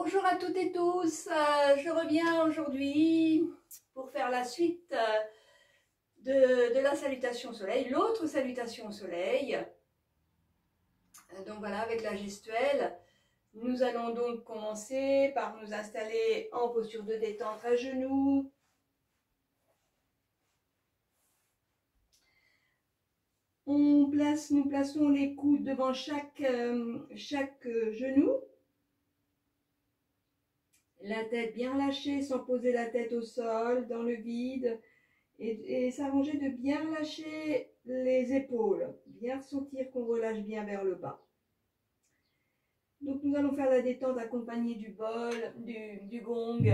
Bonjour à toutes et tous, je reviens aujourd'hui pour faire la suite de la salutation au soleil, l'autre salutation au soleil. Donc voilà, avec la gestuelle, nous allons donc commencer par nous installer en posture de détente à genoux. Nous plaçons les coudes devant chaque genou. La tête bien lâchée sans poser la tête au sol, dans le vide. Et s'arranger de bien lâcher les épaules. Bien sentir qu'on relâche bien vers le bas. Donc nous allons faire la détente accompagnée du bol, du gong.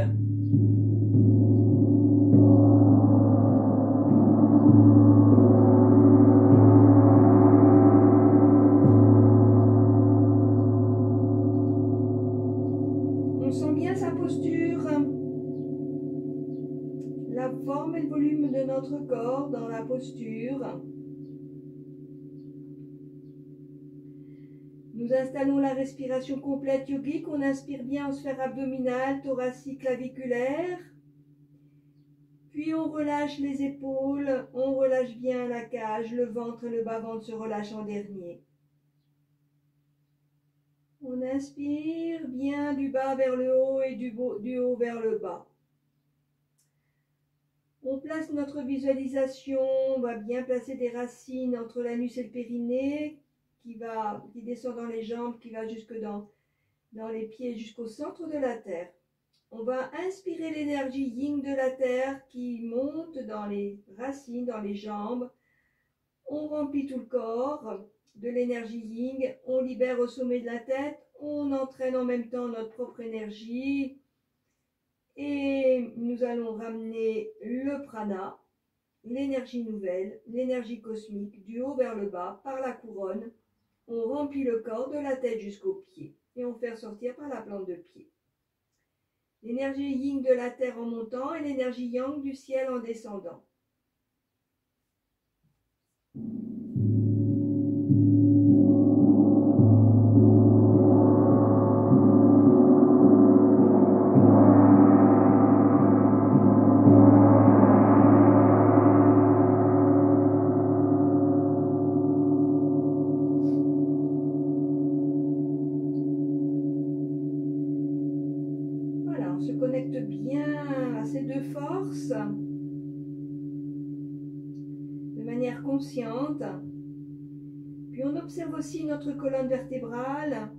On sent bien sa posture, la forme et le volume de notre corps dans la posture. Nous installons la respiration complète yogique. On inspire bien en sphère abdominale, thoracique, claviculaire. Puis on relâche les épaules, on relâche bien la cage, le ventre et le bas-ventre se relâchent en dernier. On inspire bien du bas vers le haut et du haut vers le bas. On place notre visualisation, on va bien placer des racines entre l'anus et le périnée qui descend dans les jambes, qui va jusque dans les pieds jusqu'au centre de la terre. On va inspirer l'énergie yin de la terre qui monte dans les racines, dans les jambes. On remplit tout le corps de l'énergie yin. On libère au sommet de la tête. On entraîne en même temps notre propre énergie. Et nous allons ramener le prana, l'énergie nouvelle, l'énergie cosmique, du haut vers le bas, par la couronne. On remplit le corps de la tête jusqu'aux pieds. Et on fait ressortir par la plante de pied. L'énergie yin de la terre en montant et l'énergie yang du ciel en descendant. Voilà, on se connecte bien à ces deux forces de manière consciente. Puis on observe aussi notre colonne vertébrale.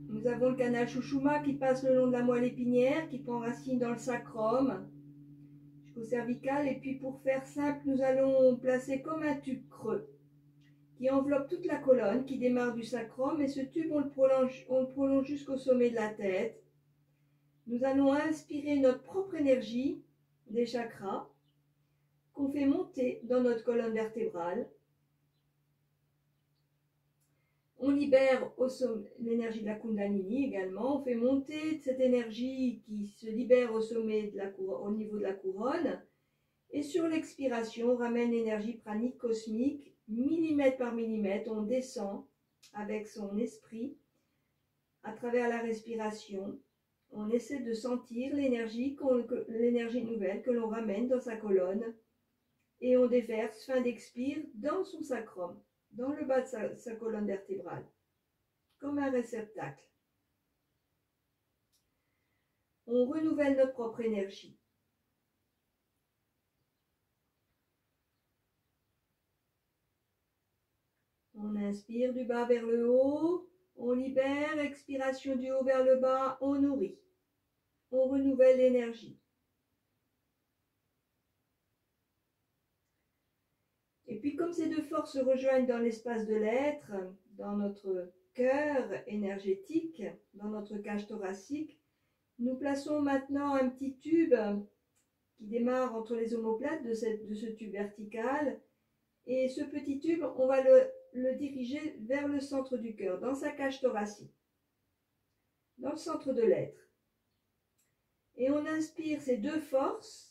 Nous avons le canal Shushuma qui passe le long de la moelle épinière, qui prend racine dans le sacrum jusqu'au cervical. Et puis pour faire simple, nous allons placer comme un tube creux qui enveloppe toute la colonne, qui démarre du sacrum. Et ce tube, on le prolonge jusqu'au sommet de la tête. Nous allons inspirer notre propre énergie des chakras qu'on fait monter dans notre colonne vertébrale. On libère l'énergie de la Kundalini également. On fait monter cette énergie qui se libère au sommet au niveau de la couronne. Et sur l'expiration, on ramène l'énergie pranique cosmique, millimètre par millimètre. On descend avec son esprit à travers la respiration. On essaie de sentir l'énergie nouvelle que l'on ramène dans sa colonne. Et on déverse, fin d'expire, dans son sacrum, dans le bas de sa colonne vertébrale, comme un réceptacle. On renouvelle notre propre énergie. On inspire du bas vers le haut, on libère, expiration du haut vers le bas, on nourrit. On renouvelle l'énergie. Et puis comme ces deux forces se rejoignent dans l'espace de l'être, dans notre cœur énergétique, dans notre cage thoracique, nous plaçons maintenant un petit tube qui démarre entre les omoplates de ce tube vertical. Et ce petit tube, on va le diriger vers le centre du cœur, dans sa cage thoracique, dans le centre de l'être. Et on inspire ces deux forces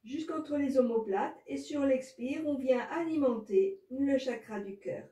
jusqu'entre les omoplates, et sur l'expire, on vient alimenter le chakra du cœur.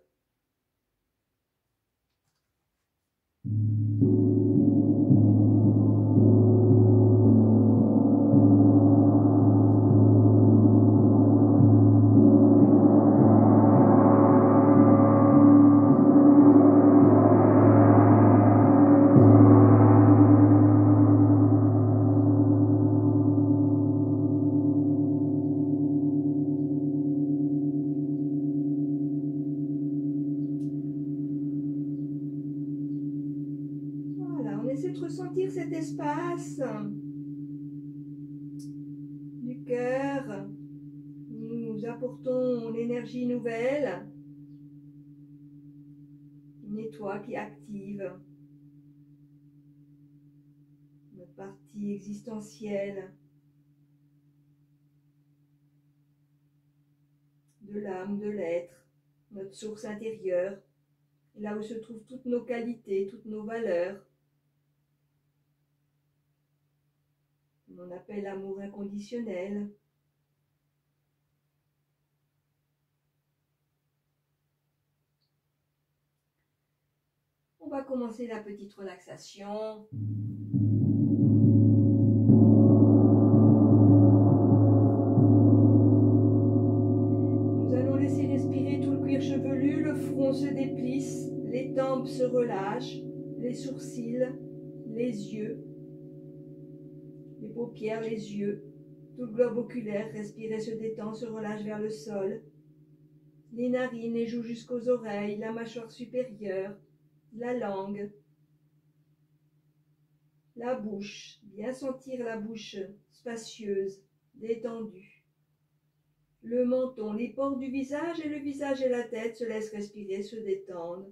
de ressentir cet espace du cœur. Nous apportons l'énergie nouvelle, qui nettoie, qui active notre partie existentielle de l'âme, de l'être, notre source intérieure, là où se trouvent toutes nos qualités, toutes nos valeurs. On appelle l'amour inconditionnel. On va commencer la petite relaxation. Nous allons laisser respirer tout le cuir chevelu, le front se déplisse, les tempes se relâchent, les sourcils, les yeux, les paupières, les yeux, tout le globe oculaire respire et se détend, se relâche vers le sol. Les narines, les joues jusqu'aux oreilles, la mâchoire supérieure, la langue, la bouche, bien sentir la bouche spacieuse, détendue. Le menton, les pores du visage et le visage et la tête se laissent respirer, se détendre.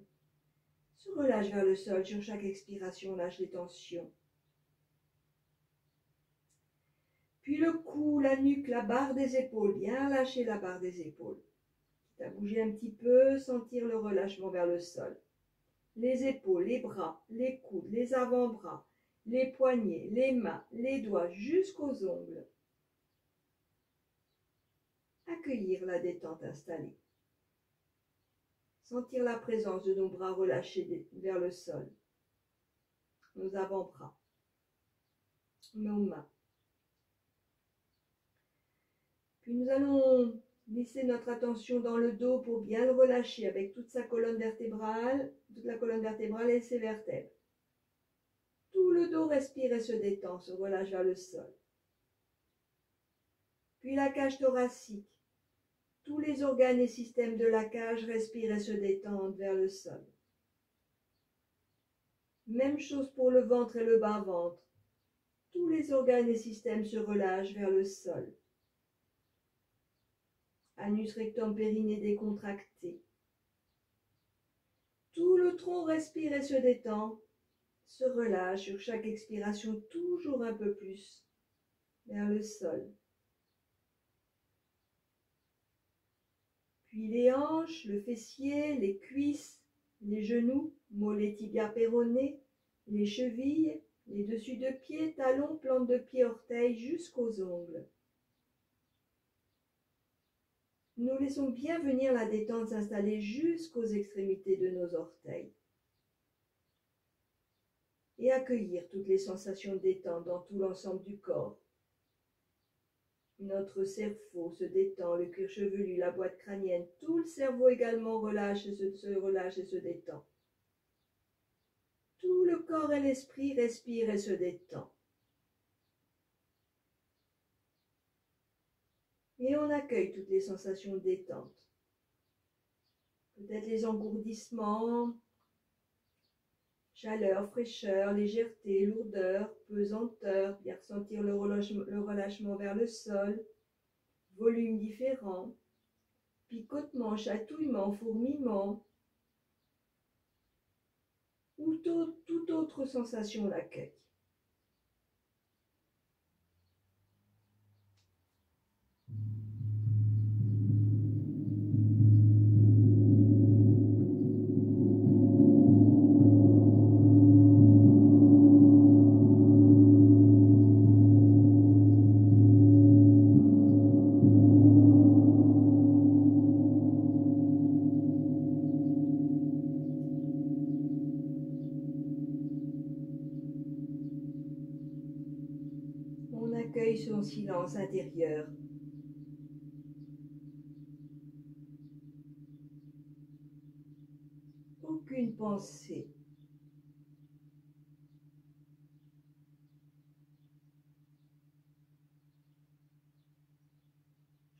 Se relâche vers le sol, sur chaque expiration, lâche les tensions. Puis le cou, la nuque, la barre des épaules, bien lâcher la barre des épaules. Quitte à bouger un petit peu, sentir le relâchement vers le sol. Les épaules, les bras, les coudes, les avant-bras, les poignets, les mains, les doigts jusqu'aux ongles. Accueillir la détente installée. Sentir la présence de nos bras relâchés vers le sol. Nos avant-bras, nos mains. Puis nous allons glisser notre attention dans le dos pour bien le relâcher avec toute sa colonne vertébrale, toute la colonne vertébrale et ses vertèbres. Tout le dos respire et se détend, se relâche vers le sol. Puis la cage thoracique. Tous les organes et systèmes de la cage respirent et se détendent vers le sol. Même chose pour le ventre et le bas-ventre. Tous les organes et systèmes se relâchent vers le sol. Anus, rectum, périnée décontracté. Tout le tronc respire et se détend, se relâche sur chaque expiration toujours un peu plus vers le sol. Puis les hanches, le fessier, les cuisses, les genoux, mollets, tibias, péronés, les chevilles, les dessus de pieds, talons, plantes de pieds, orteils jusqu'aux ongles. Nous laissons bien venir la détente s'installer jusqu'aux extrémités de nos orteils. Et accueillir toutes les sensations de détente dans tout l'ensemble du corps. Notre cerveau se détend, le cuir chevelu, la boîte crânienne, tout le cerveau également se relâche et se détend. Tout le corps et l'esprit respirent et se détend. Et on accueille toutes les sensations de détente. Peut-être les engourdissements, chaleur, fraîcheur, légèreté, lourdeur, pesanteur, bien ressentir le relâchement vers le sol, volume différent, picotement, chatouillement, fourmillement, ou toute autre sensation l'accueille. On accueille son silence intérieur. Aucune pensée.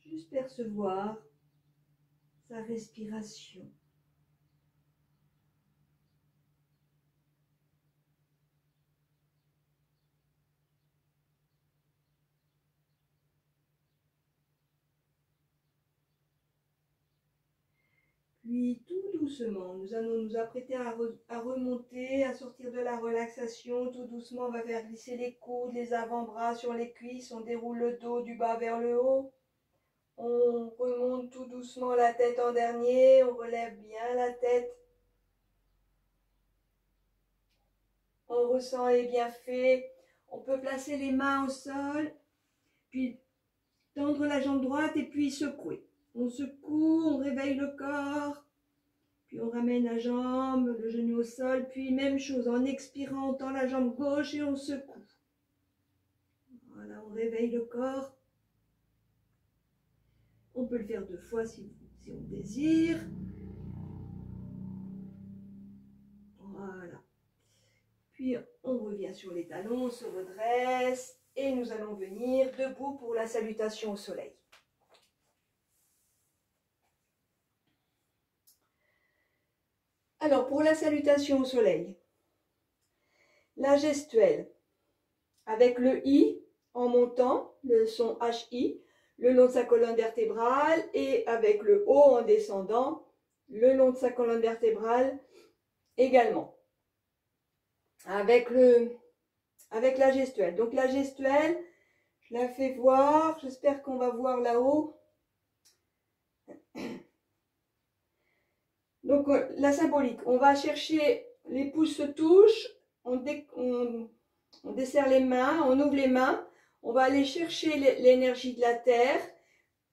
Juste percevoir sa respiration. Puis tout doucement, nous allons nous apprêter à remonter, à sortir de la relaxation. Tout doucement, on va faire glisser les coudes, les avant-bras sur les cuisses. On déroule le dos du bas vers le haut. On remonte tout doucement la tête en dernier. On relève bien la tête. On ressent les bienfaits. On peut placer les mains au sol. Puis tendre la jambe droite et puis secouer. On secoue, on réveille le corps. Puis on ramène la jambe, le genou au sol. Puis même chose, en expirant, on tend la jambe gauche et on secoue. Voilà, on réveille le corps. On peut le faire 2 fois si on désire. Voilà. Puis on revient sur les talons, on se redresse. Et nous allons venir debout pour la salutation au soleil. Alors, pour la salutation au soleil, la gestuelle, avec le I en montant, le son HI, le long de sa colonne vertébrale, et avec le O en descendant, le long de sa colonne vertébrale également. Avec la gestuelle. Donc la gestuelle, je la fais voir, j'espère qu'on va voir là-haut. Donc la symbolique, on va chercher, les pouces se touchent, on desserre les mains, on ouvre les mains, on va aller chercher l'énergie de la terre,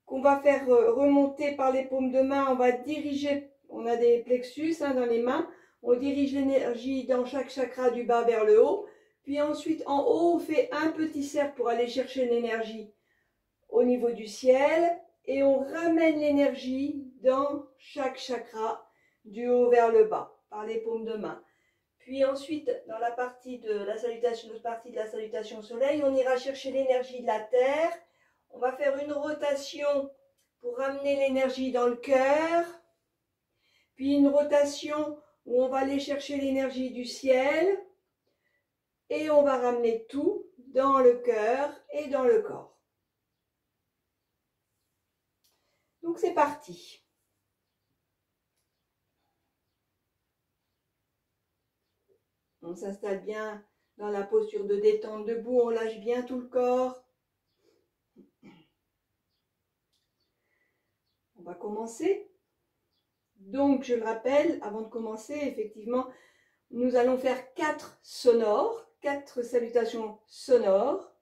qu'on va faire remonter par les paumes de main, on va diriger, on a des plexus dans les mains, on dirige l'énergie dans chaque chakra du bas vers le haut, puis ensuite en haut on fait un petit cercle pour aller chercher l'énergie au niveau du ciel, et on ramène l'énergie dans chaque chakra, du haut vers le bas, par les paumes de main. Puis ensuite, dans la partie de la salutation, au soleil, on ira chercher l'énergie de la terre. On va faire une rotation pour ramener l'énergie dans le cœur. Puis une rotation où on va aller chercher l'énergie du ciel. Et on va ramener tout dans le cœur et dans le corps. Donc c'est parti. On s'installe bien dans la posture de détente debout, on lâche bien tout le corps. On va commencer. Donc, je le rappelle, avant de commencer, effectivement, nous allons faire 4 sonores, 4 salutations sonores.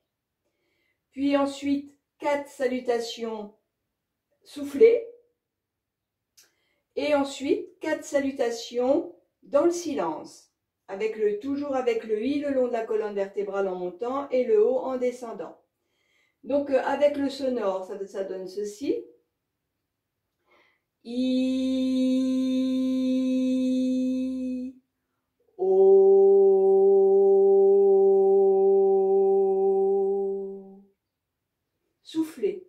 Puis ensuite, 4 salutations soufflées. Et ensuite, 4 salutations dans le silence. Toujours avec le I le long de la colonne vertébrale en montant et le O en descendant. Donc avec le sonore, ça donne ceci. I, O. Soufflez.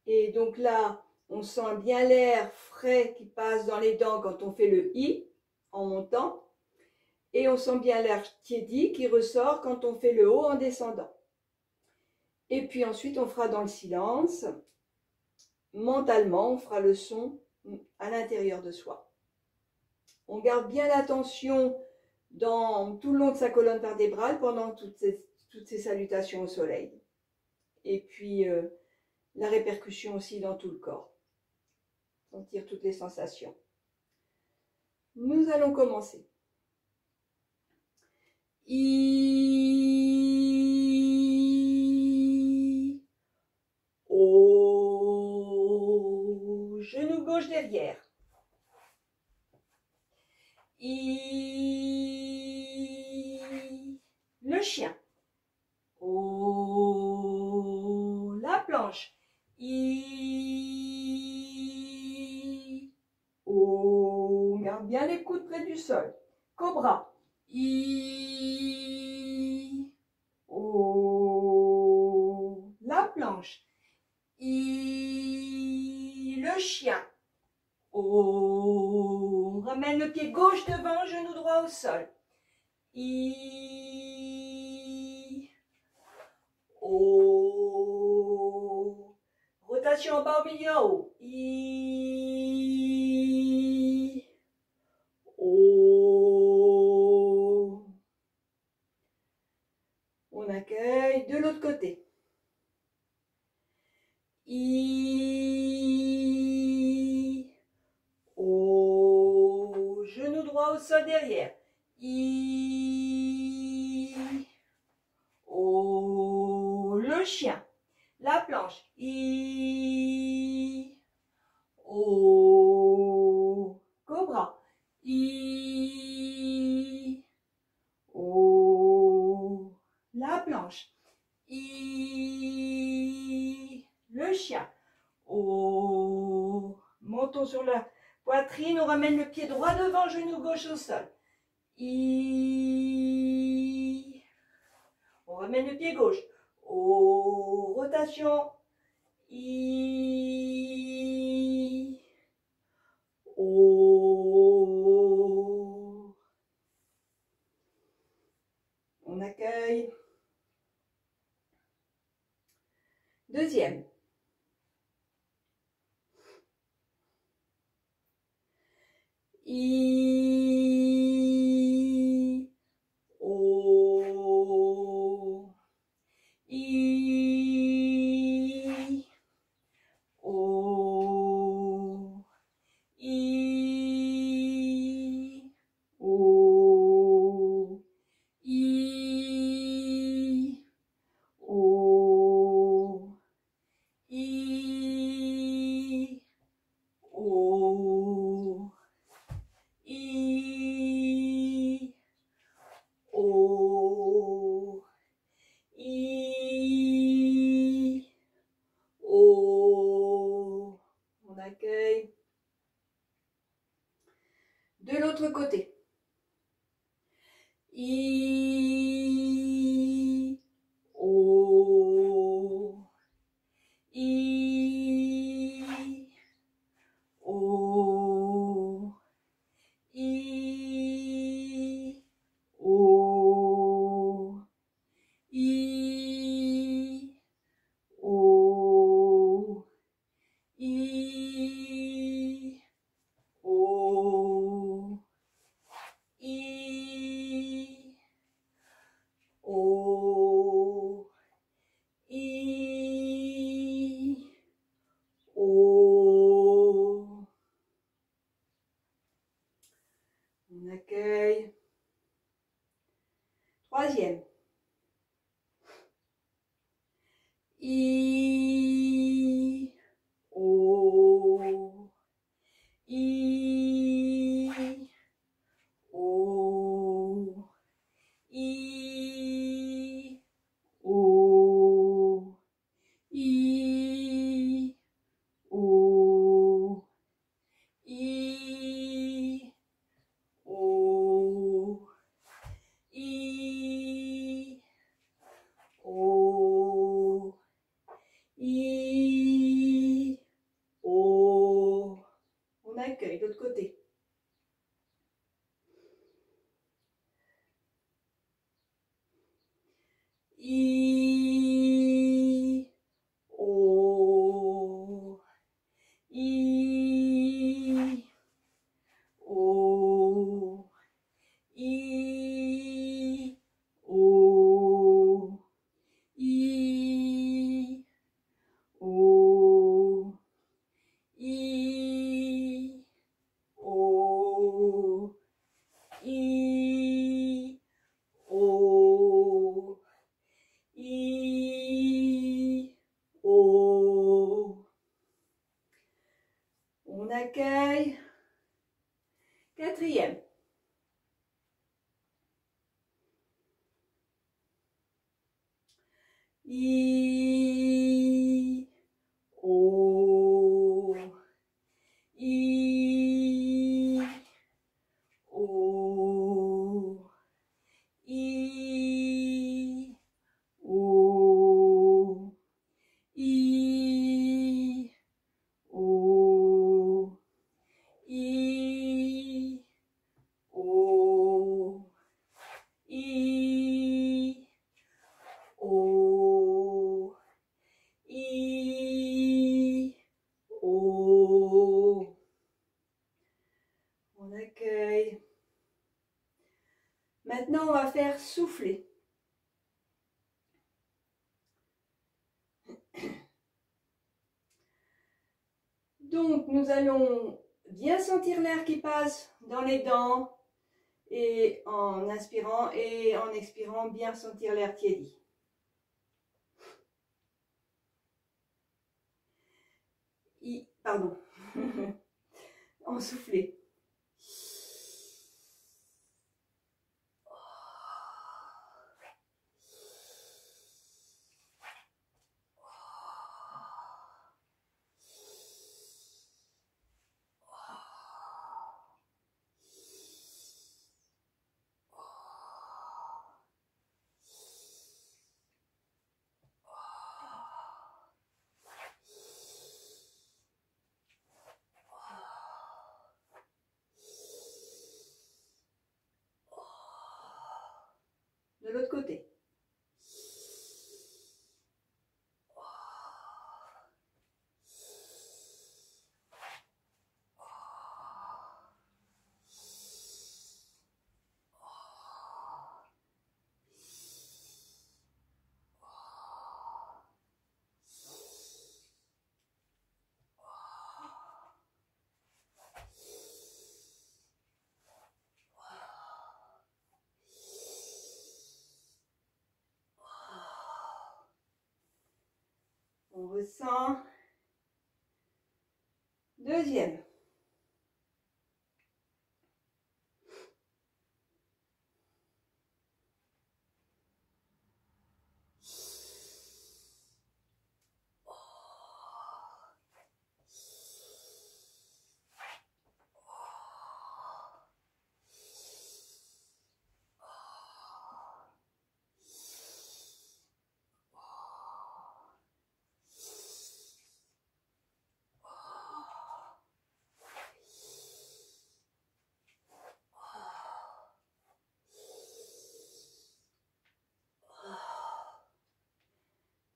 Et donc là, on sent bien l'air frais qui passe dans les dents quand on fait le I en montant. Et on sent bien l'air tiédi qui ressort quand on fait le O en descendant. Et puis ensuite, on fera dans le silence. Mentalement, on fera le son à l'intérieur de soi. On garde bien l'attention tout le long de sa colonne vertébrale pendant toutes ces salutations au soleil. Et puis la répercussion aussi dans tout le corps. Sentir toutes les sensations. Nous allons commencer. I, O, genou gauche derrière. I, le chien. O, la planche. I, O, garde bien les coudes près du sol. Cobra. I, O, la planche. I, le le chien. O. Ramène le pied gauche devant, genou droit au sol. I. O. Rotation en bas au milieu en haut. I. O. On accueille de l'autre côté. I. O. Genou droit au sol derrière. I. O. Le chien. La planche. I. O. Cobra. I. O. La planche. I. Le chien. O. Menton sur la poitrine. On ramène le pied droit devant, genou gauche au sol. I. On ramène le pied gauche. O. Rotation. I. O. On accueille. Deuxième. I. O. I. O. I. O. I. O. I. O. I. O. I. O. On accueille. De l'autre côté. I. O. I. O. I. O. I. O. I. O. I. O. I. O. On accueille. Troisième. I. O. I. O. I. O. I. O. I. O. I. O. I. O. On accueille de l'autre côté. I. O. I. O. I. O. I. O. I. O. I. O. I. O. On accueille. Quatrième. I. O. I. O. I. O. I. O. Maintenant, on va faire souffler. Donc, nous allons bien sentir l'air qui passe dans les dents et en inspirant et en expirant, bien sentir l'air tiédi. Pardon, en souffler. De l'autre côté. On ressent. Deuxième.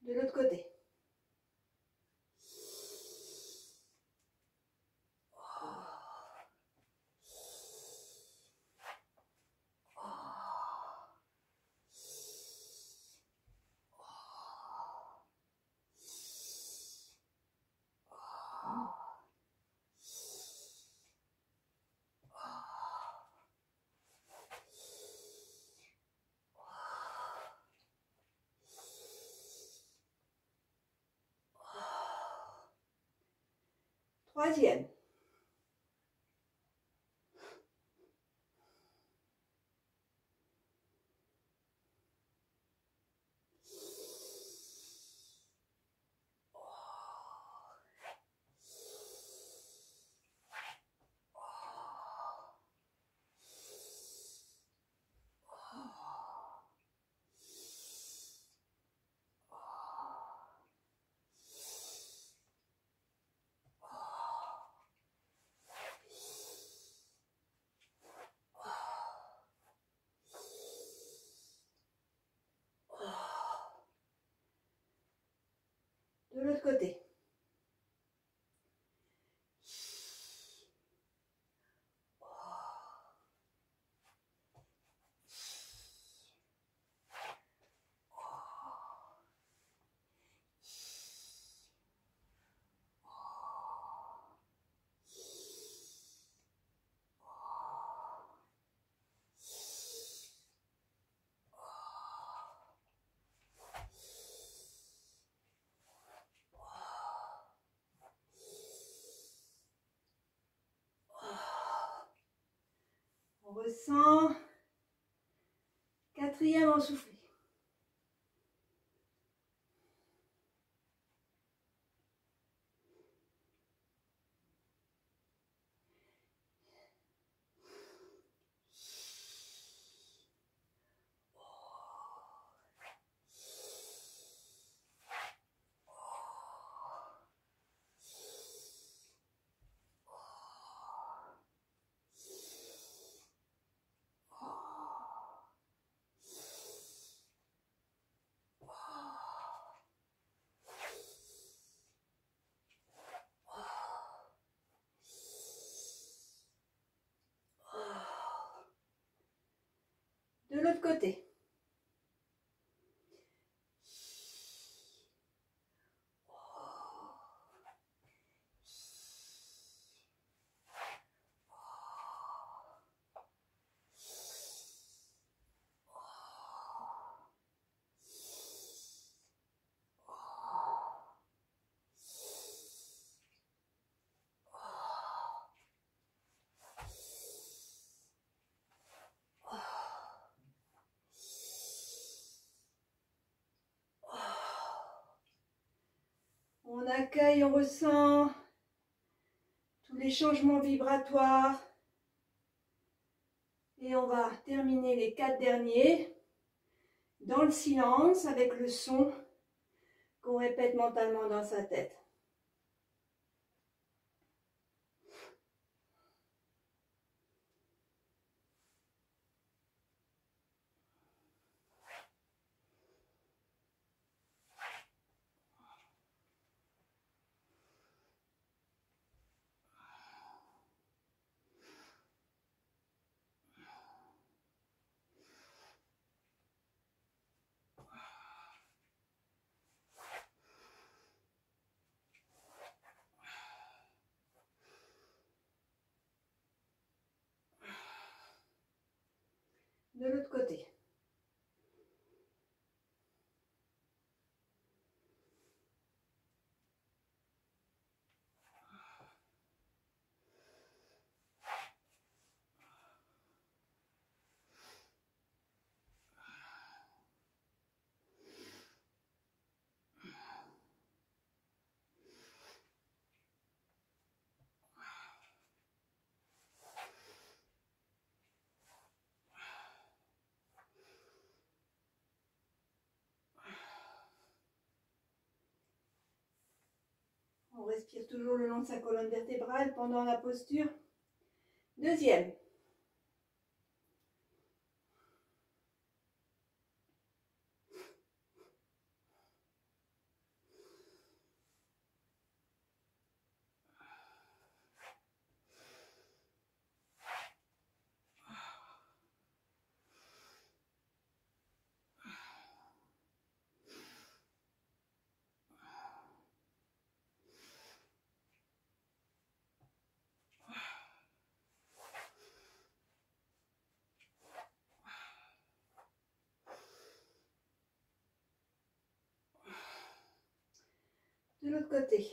De l'autre côté. Troisième. De l'autre côté. On ressent. Quatrième en souffler. On accueille, on ressent tous les changements vibratoires. Et on va terminer les 4 derniers dans le silence avec le son qu'on répète mentalement dans sa tête. De l'autre côté. On respire toujours le long de sa colonne vertébrale pendant la posture. Deuxième. De l'autre côté.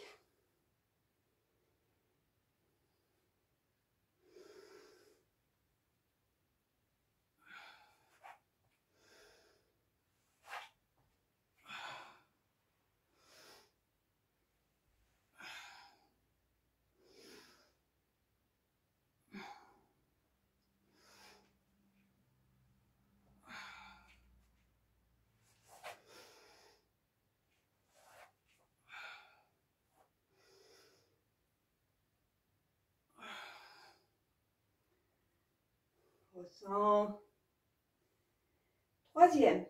Ressens. Troisième.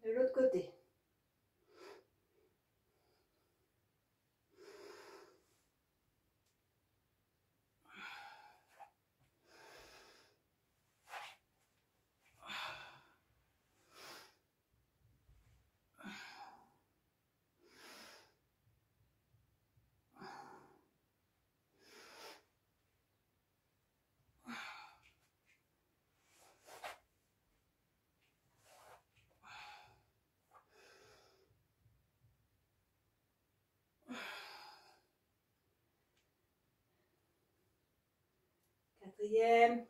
De l'autre côté. Quatrième.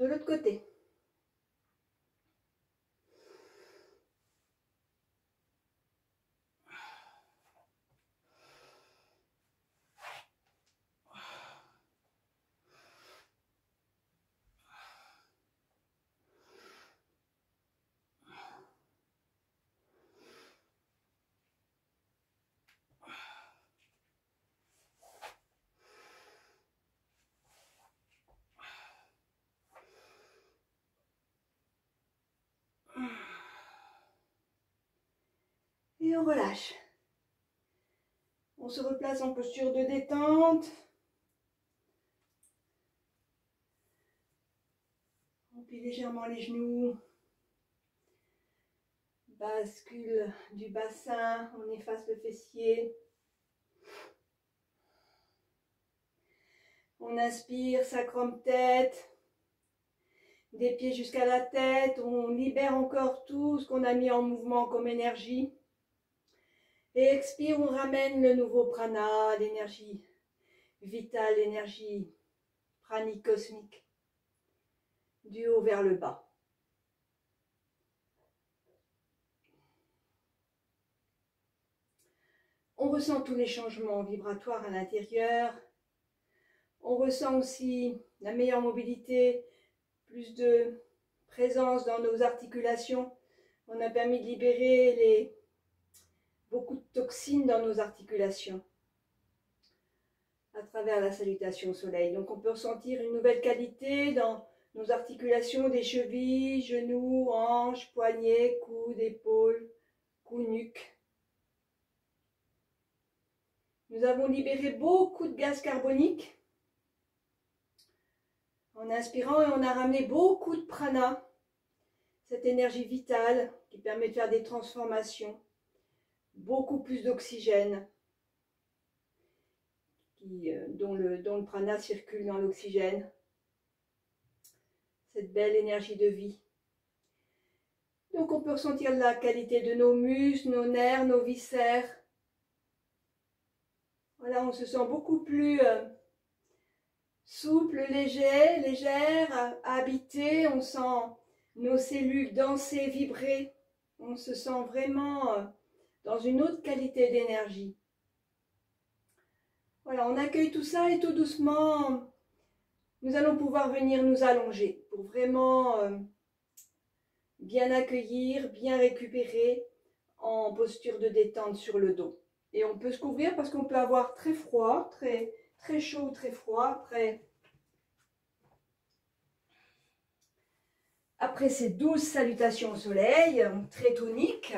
De l'autre côté. on relâche. On se replace en posture de détente. On plie légèrement les genoux. Bascule du bassin, on efface le fessier. On inspire, sacrum-tête. Des pieds jusqu'à la tête. On libère encore tout ce qu'on a mis en mouvement comme énergie. Et expire, on ramène le nouveau prana, l'énergie vitale, l'énergie pranique cosmique, du haut vers le bas. On ressent tous les changements vibratoires à l'intérieur. On ressent aussi la meilleure mobilité, plus de présence dans nos articulations. On a permis de libérer beaucoup de toxines dans nos articulations à travers la salutation au soleil. Donc on peut ressentir une nouvelle qualité dans nos articulations des chevilles, genoux, hanches, poignets, coudes, épaules, cou, nuque. Nous avons libéré beaucoup de gaz carbonique en inspirant et on a ramené beaucoup de prana, cette énergie vitale qui permet de faire des transformations, beaucoup plus d'oxygène, dont le prana circule dans l'oxygène, cette belle énergie de vie. Donc on peut ressentir la qualité de nos muscles, nos nerfs, nos viscères. Voilà, on se sent beaucoup plus souple, légère, habité. On sent nos cellules danser, vibrer. On se sent vraiment dans une autre qualité d'énergie. Voilà, on accueille tout ça et tout doucement, nous allons pouvoir venir nous allonger pour vraiment bien accueillir, bien récupérer en posture de détente sur le dos. Et on peut se couvrir parce qu'on peut avoir très froid, très chaud, très froid. Après ces 12 salutations au soleil, très toniques.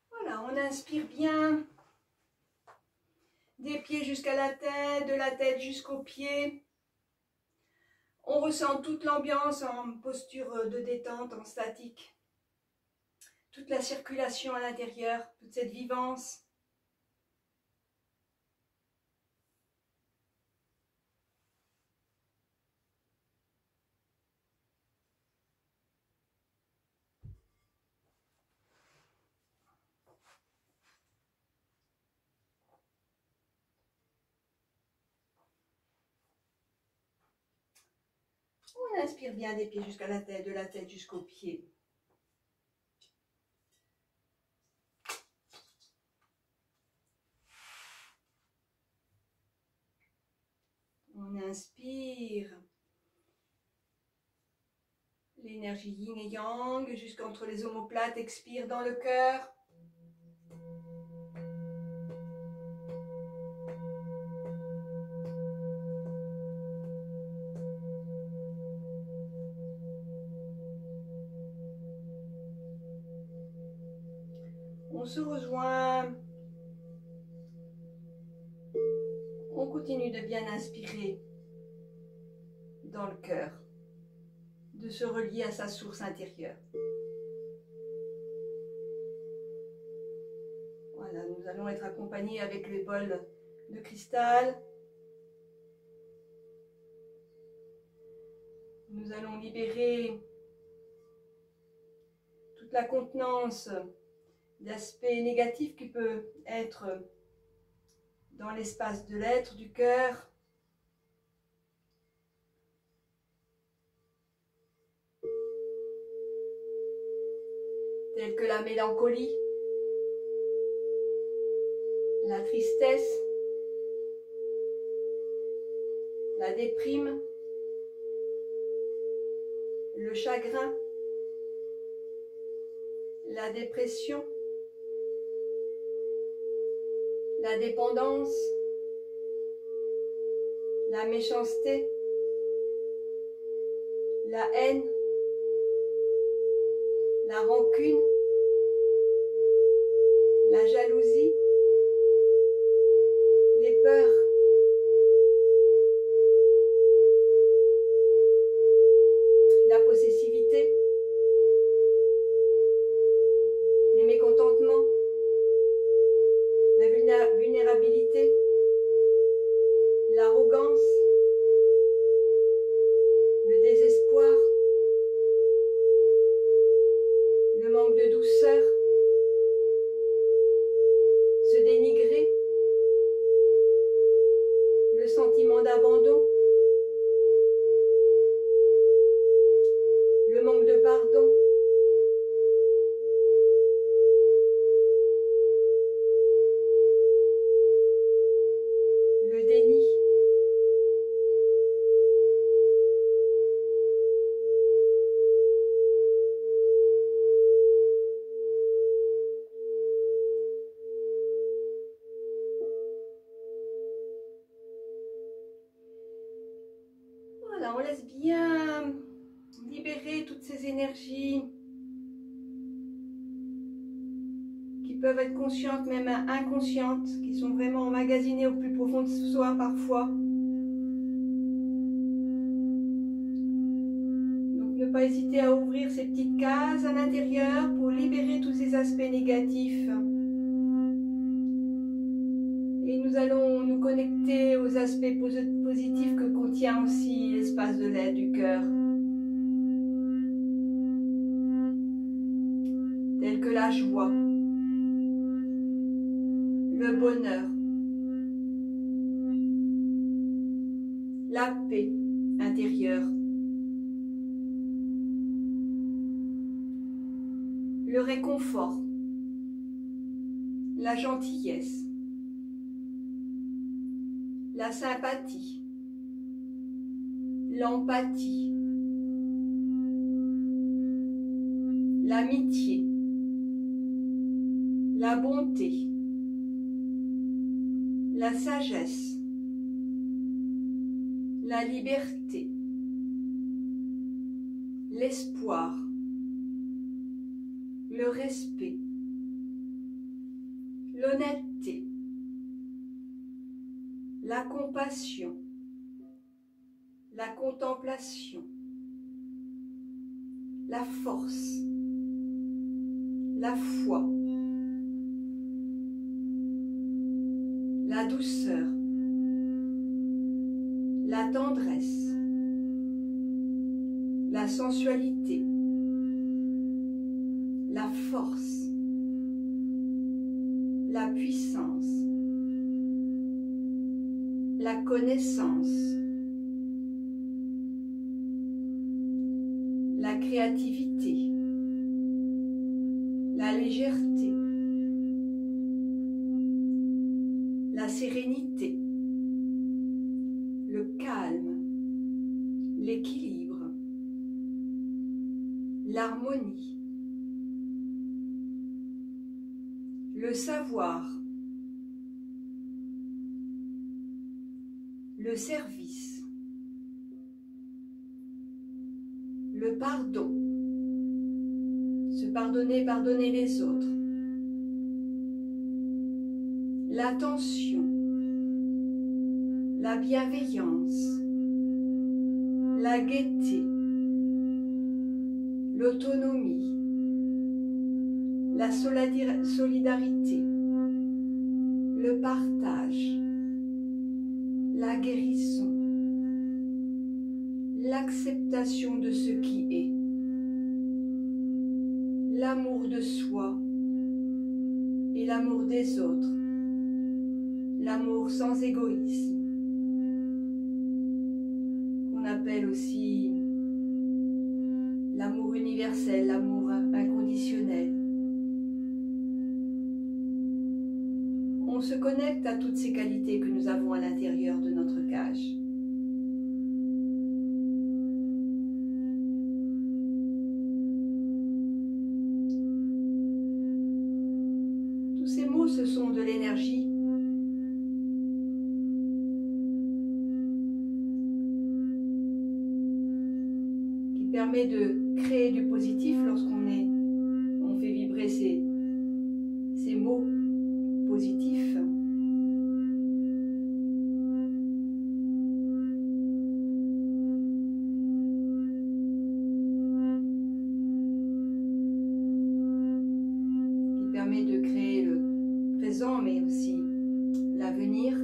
Voilà, on inspire bien. Des pieds jusqu'à la tête, de la tête jusqu'aux pieds. On ressent toute l'ambiance en posture de détente, en statique. Toute la circulation à l'intérieur, toute cette vivance. On inspire bien des pieds jusqu'à la tête, de la tête jusqu'aux pieds. On inspire l'énergie yin et yang jusqu'entre les omoplates, expire dans le cœur. On se rejoint. On continue de bien inspirer dans le cœur, de se relier à sa source intérieure. Voilà, nous allons être accompagnés avec le bol de cristal. Nous allons libérer toute la contenance d'aspects négatifs qui peut être dans l'espace de l'être, du cœur. Tels que la mélancolie, la tristesse, la déprime, le chagrin, la dépression, la dépendance, la méchanceté, la haine, la rancune, la jalousie, les peurs, la possessivité, les mécontentements, la vulnérabilité, l'arrogance, le désespoir, le manque de douceur, se dénigrer, le sentiment d'abandon, le manque de pardon, le déni, voilà, on laisse bien libérer toutes ces énergies qui peuvent être conscientes, même inconscientes, qui sont vraiment emmagasinées au plus profond de soi parfois. Donc ne pas hésiter à ouvrir ces petites cases à l'intérieur pour libérer tous ces aspects négatifs. Et nous allons nous connecter aux aspects positifs que contient aussi l'espace de l'aide du cœur. Tels que la joie, le bonheur, la paix intérieure, le réconfort, la gentillesse, la sympathie, l'empathie, l'amitié, la bonté, la sagesse, la liberté, l'espoir, le respect, l'honnêteté, la compassion, la contemplation, la force, la foi, la douceur, la tendresse, la sensualité, la force, la puissance, la connaissance, la créativité, la légèreté, la sérénité, le calme, l'équilibre, l'harmonie, le savoir, le service, le pardon, se pardonner, pardonner les autres, l'attention, la bienveillance, la gaieté, l'autonomie, la solidarité, le partage, la guérison, l'acceptation de ce qui est, l'amour de soi et l'amour des autres, l'amour sans égoïsme, qu'on appelle aussi l'amour universel, l'amour inconditionnel. On se connecte à toutes ces qualités que nous avons à l'intérieur de notre cage. Tous ces mots, ce sont de l'énergie. permet de créer du positif lorsqu'on fait vibrer ces mots positifs. Qui permet de créer le présent mais aussi l'avenir.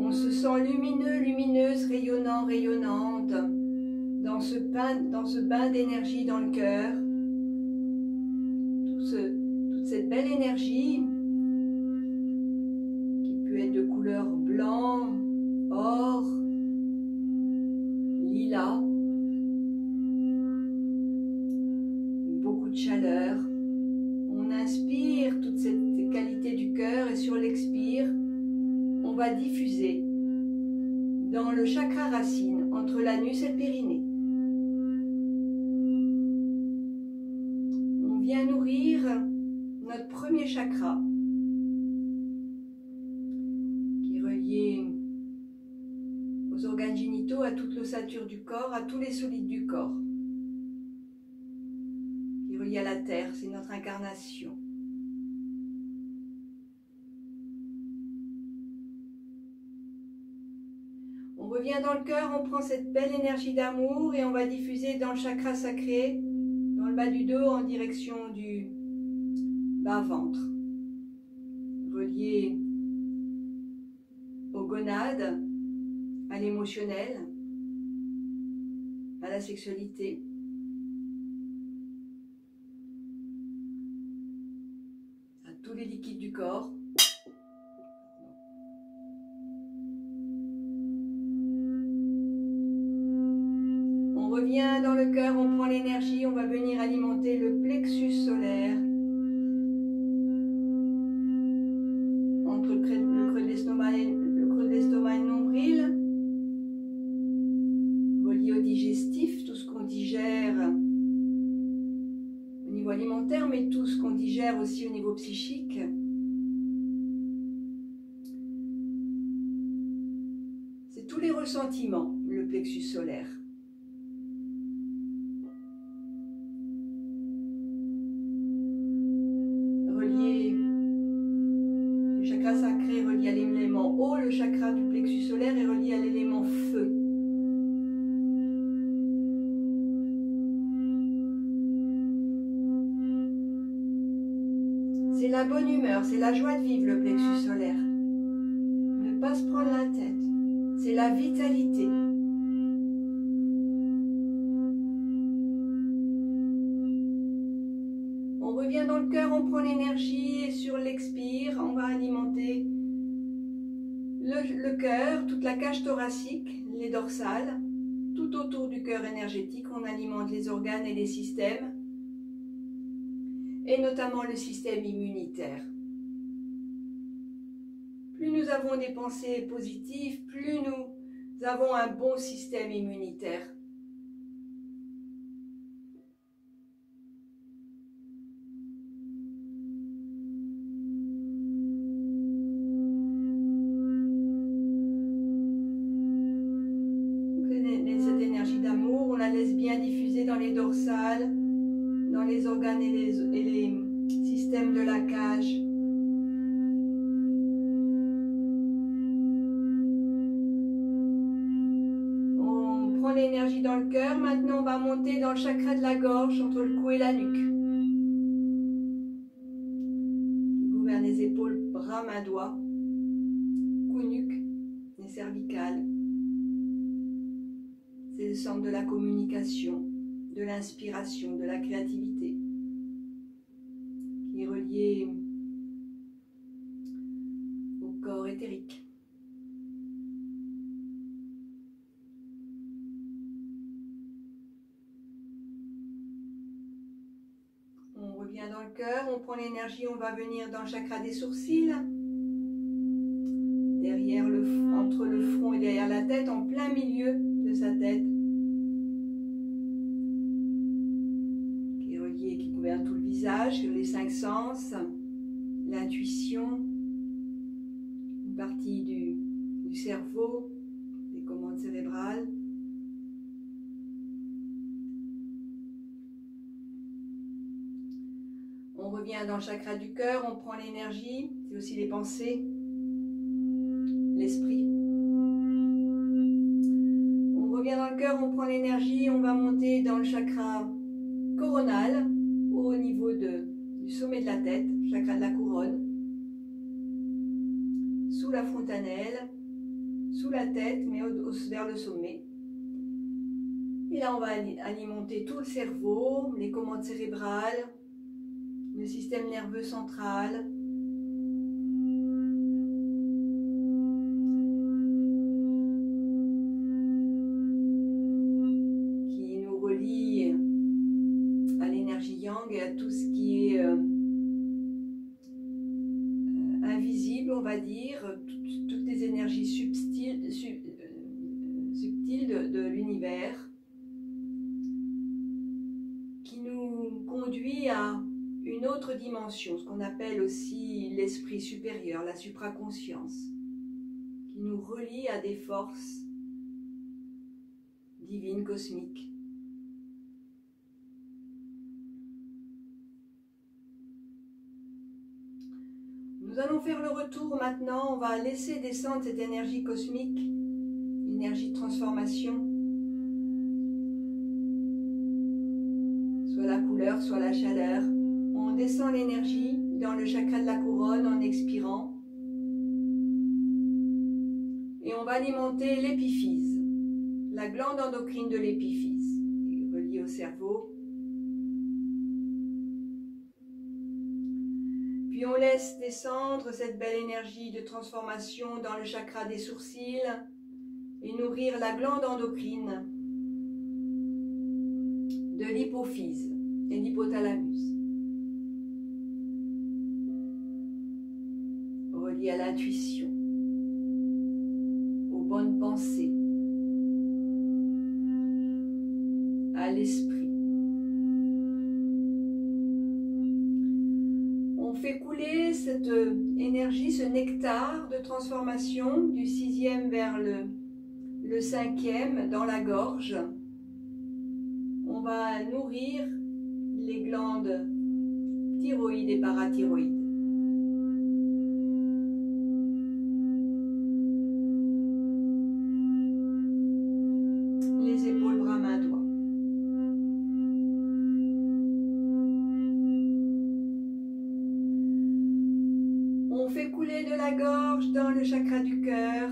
On se sent lumineux, lumineuse, rayonnant, rayonnante dans ce bain d'énergie dans le cœur. Toute cette belle énergie qui peut être de couleur blanc, or, lilas, beaucoup de chaleur. On inspire toute cette qualité du cœur et sur l'expire, on va diffuser dans le chakra racine entre l'anus et le périnée. On vient nourrir notre premier chakra qui est relié aux organes génitaux, à toute l'ossature du corps, à tous les solides du corps, qui est relié à la terre, c'est notre incarnation. On revient dans le cœur, on prend cette belle énergie d'amour et on va diffuser dans le chakra sacré, dans le bas du dos en direction du bas-ventre, relié aux gonades, à l'émotionnel, à la sexualité. À tous les liquides du corps. On revient dans le cœur, on prend l'énergie, on va venir alimenter le plexus solaire. Entre le creux de l'estomac et le nombril. Relié au digestif, tout ce qu'on digère au niveau alimentaire, mais tout ce qu'on digère aussi au niveau psychique. C'est tous les ressentiments, le plexus solaire. Relié, le chakra sacré relié à l'élément eau, le chakra du plexus solaire est relié à l'élément feu. C'est la bonne humeur, c'est la joie de vivre le plexus solaire. Ne pas se prendre la tête, c'est la vitalité. On revient dans le cœur, on prend l'énergie et sur l'expire, on va alimenter le cœur, toute la cage thoracique, les dorsales, tout autour du cœur énergétique, on alimente les organes et les systèmes. Et notamment le système immunitaire. Plus nous avons des pensées positives, plus nous avons un bon système immunitaire. Cette énergie d'amour, on la laisse bien diffuser dans les dorsales, dans les organes et les systèmes de la cage. On prend l'énergie dans le cœur, maintenant on va monter dans le chakra de la gorge, entre le cou et la nuque. Qui gouverne les épaules, bras, mains, doigts, cou, nuque, les cervicales. C'est le centre de la communication, de l'inspiration, de la créativité, qui est relié au corps éthérique. On revient dans le cœur, on prend l'énergie, on va venir dans le chakra des sourcils, derrière entre le front et derrière la tête, en plein milieu de sa tête. Qui gouverne tout le visage, les 5 sens, l'intuition, une partie du cerveau, des commandes cérébrales. On revient dans le chakra du cœur, on prend l'énergie, c'est aussi les pensées, l'esprit. On revient dans le cœur, on prend l'énergie, on va monter dans le chakra coronal, au niveau du sommet de la tête, chakra de la couronne, sous la fontanelle, sous la tête, mais vers le sommet. Et là, on va alimenter tout le cerveau, les commandes cérébrales, le système nerveux central, qui nous relie à l'énergie yang et à tout ce qui est invisible, on va dire, toutes les énergies subtiles de l'univers, qui nous conduit à une autre dimension, ce qu'on appelle aussi l'esprit supérieur, la supraconscience, qui nous relie à des forces divines, cosmiques. Nous allons faire le retour maintenant, on va laisser descendre cette énergie cosmique, énergie de transformation, soit la couleur, soit la chaleur. On descend l'énergie dans le chakra de la couronne en expirant. Et on va alimenter l'épiphyse, la glande endocrine de l'épiphyse, reliée au cerveau. Puis on laisse descendre cette belle énergie de transformation dans le chakra des sourcils et nourrir la glande endocrine de l'hypophyse et l'hypothalamus, relié à l'intuition, aux bonnes pensées, à l'esprit. On fait couler cette énergie, ce nectar de transformation du 6e vers le 5e dans la gorge. On va nourrir les glandes thyroïdes et parathyroïdes. Les épaules, bras, mains, doigts. On fait couler de la gorge dans le chakra du cœur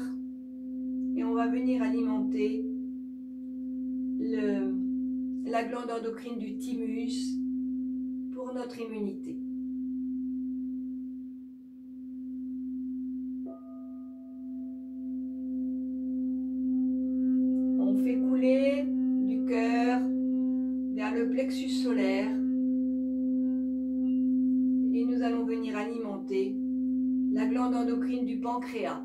et on va venir alimenter la glande endocrine du thymus pour notre immunité. On fait couler du cœur vers le plexus solaire et nous allons venir alimenter la glande endocrine du pancréas.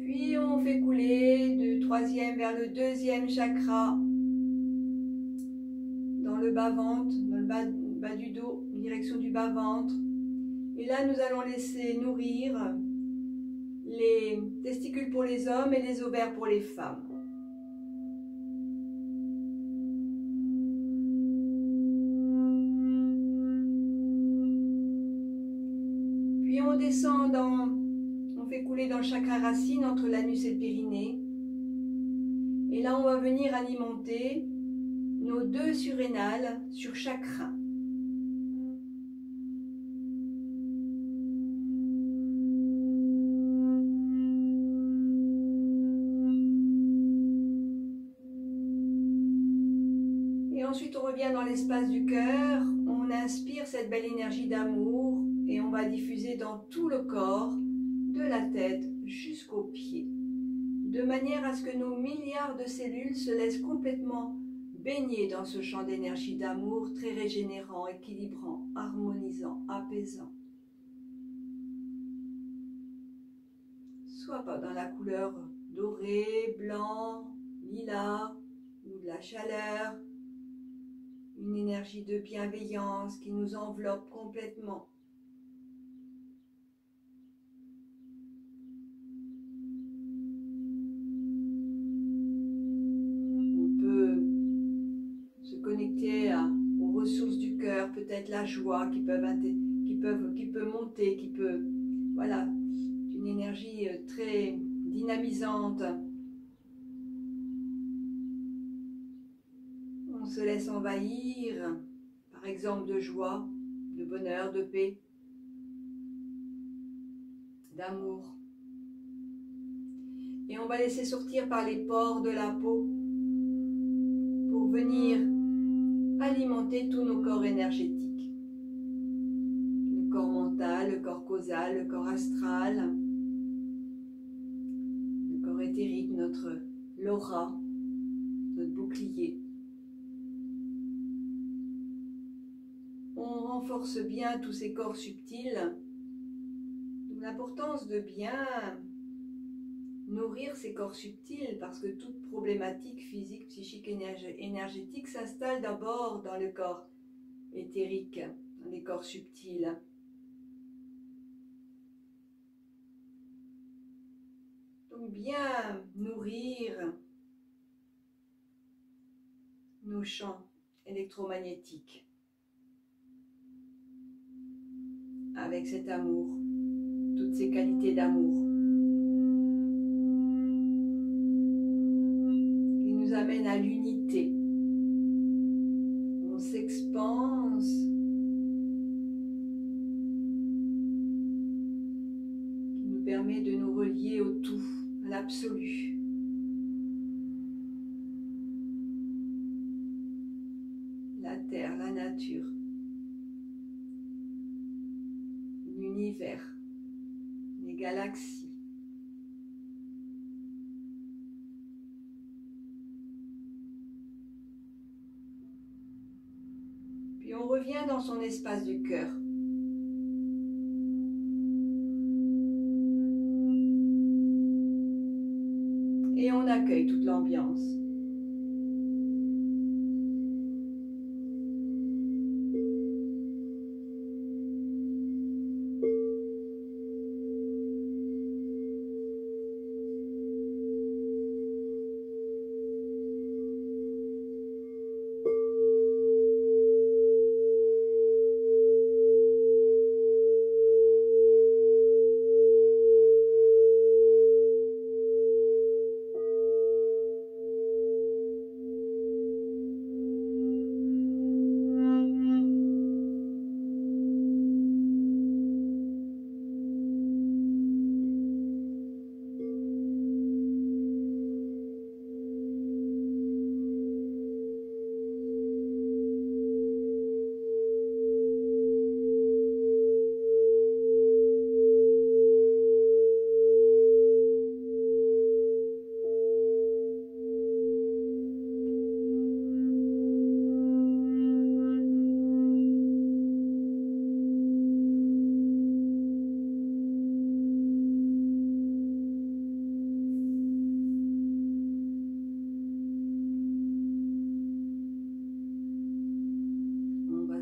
Puis on fait couler du 3e vers le 2e chakra dans le bas-ventre, dans le bas du dos, en direction du bas-ventre. Et là, nous allons laisser nourrir les testicules pour les hommes et les ovaires pour les femmes. Puis on descend on fait couler dans le chakra racine entre l'anus et le périnée. Et là, on va venir alimenter nos 2 surrénales sur chaque rein. Et ensuite, on revient dans l'espace du cœur. On inspire cette belle énergie d'amour et on va diffuser dans tout le corps, de la tête jusqu'aux pieds, de manière à ce que nos milliards de cellules se laissent complètement baigner dans ce champ d'énergie d'amour très régénérant, équilibrant, harmonisant, apaisant. Soit pas dans la couleur dorée, blanc, lilas ou de la chaleur, une énergie de bienveillance qui nous enveloppe complètement. On peut se connecter aux ressources du cœur, peut-être la joie qui peut monter, voilà, une énergie très dynamisante. On se laisse envahir, par exemple, de joie, de bonheur, de paix, d'amour. Et on va laisser sortir par les pores de la peau pour venir alimenter tous nos corps énergétiques. Le corps mental, le corps causal, le corps astral, le corps éthérique, notre l'aura, notre bouclier. On renforce bien tous ces corps subtils. D'où l'importance de bien nourrir ces corps subtils, parce que toute problématique physique, psychique, énergétique s'installe d'abord dans le corps éthérique, dans les corps subtils. Donc bien nourrir nos champs électromagnétiques avec cet amour, toutes ces qualités d'amour qui nous amènent à l'unité. On s'expanse qui nous permet de nous relier au tout, à l'absolu. La terre, la nature, l'univers, les galaxies. Puis on revient dans son espace du cœur. Et on accueille toute l'ambiance.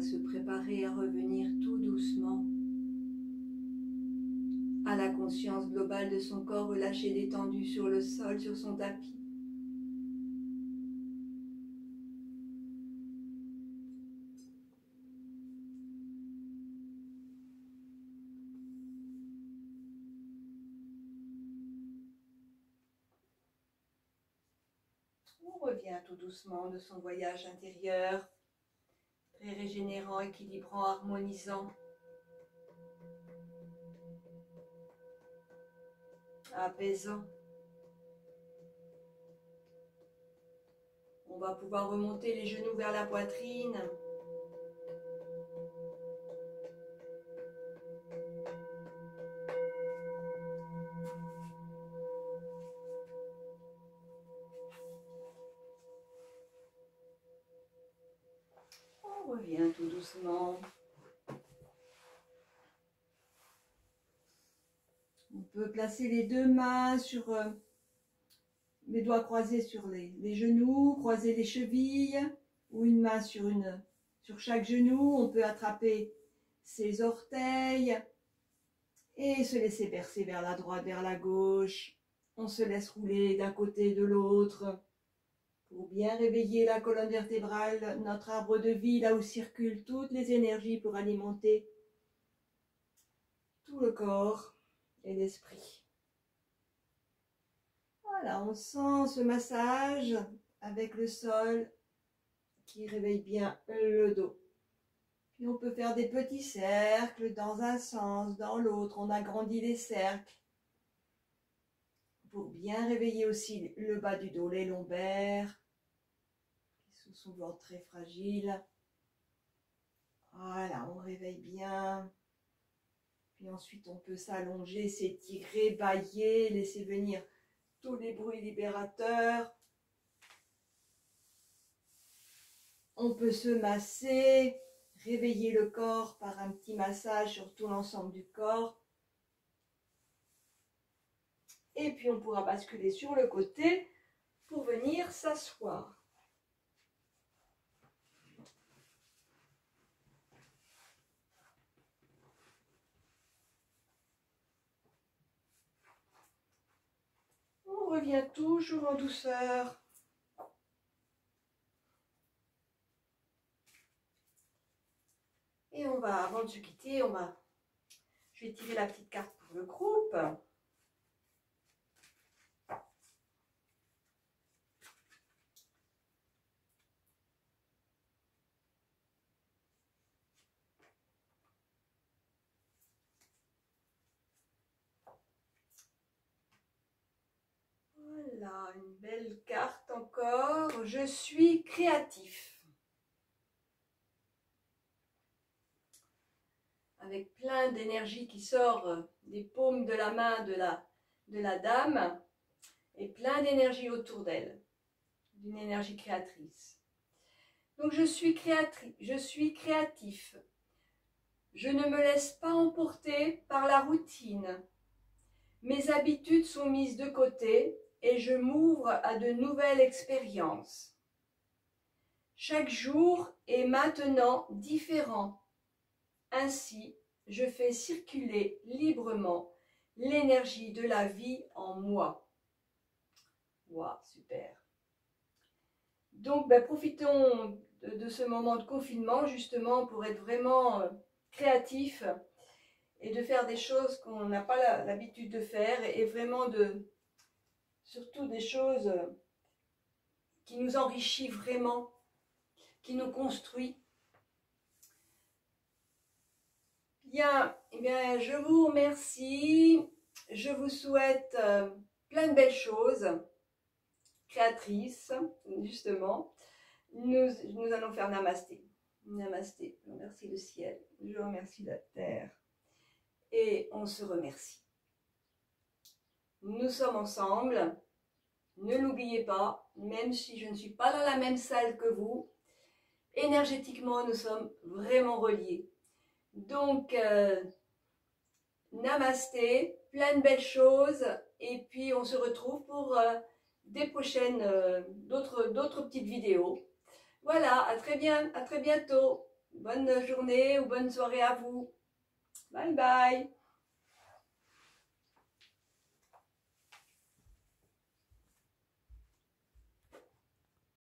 Se préparer à revenir tout doucement à la conscience globale de son corps relâché, détendu sur le sol, sur son tapis. On revient tout doucement de son voyage intérieur, très régénérant, équilibrant, harmonisant, apaisant. On va pouvoir remonter les genoux vers la poitrine. On revient tout doucement. On peut placer les deux mains sur les doigts croisés sur les genoux, croiser les chevilles ou une main sur chaque genou. On peut attraper ses orteils et se laisser bercer vers la droite, vers la gauche. On se laisse rouler d'un côté et de l'autre pour bien réveiller la colonne vertébrale, notre arbre de vie, là où circulent toutes les énergies pour alimenter tout le corps et l'esprit. Voilà, on sent ce massage avec le sol qui réveille bien le dos. Puis on peut faire des petits cercles dans un sens, dans l'autre. On agrandit les cercles pour bien réveiller aussi le bas du dos, les lombaires, qui sont souvent très fragiles. Voilà, on réveille bien. Puis ensuite, on peut s'allonger, s'étirer, bâiller, laisser venir tous les bruits libérateurs. On peut se masser, réveiller le corps par un petit massage sur tout l'ensemble du corps. Et puis on pourra basculer sur le côté pour venir s'asseoir. On revient toujours en douceur. Et on va, avant de se quitter, je vais tirer la petite carte pour le groupe. Voilà, une belle carte encore. Je suis créatif. Avec plein d'énergie qui sort des paumes de la main de la dame et plein d'énergie autour d'elle, d'une énergie créatrice. Donc je suis créatif. Je ne me laisse pas emporter par la routine. Mes habitudes sont mises de côté et je m'ouvre à de nouvelles expériences. Chaque jour est maintenant différent. Ainsi, je fais circuler librement l'énergie de la vie en moi. Waouh, super. Donc, profitons de ce moment de confinement justement pour être vraiment créatif et de faire des choses qu'on n'a pas l'habitude de faire et vraiment surtout des choses qui nous enrichissent vraiment, qui nous construisent. Bien, eh bien, je vous remercie. Je vous souhaite plein de belles choses créatrices, justement. Nous allons faire Namasté. Namasté. Je remercie le ciel. Je remercie la terre. Et on se remercie. Nous sommes ensemble. Ne l'oubliez pas, même si je ne suis pas dans la même salle que vous, énergétiquement, nous sommes vraiment reliés. Donc, namasté, plein de belles choses, et puis on se retrouve pour des prochaines, d'autres petites vidéos. Voilà, à très bientôt. Bonne journée ou bonne soirée à vous. Bye bye.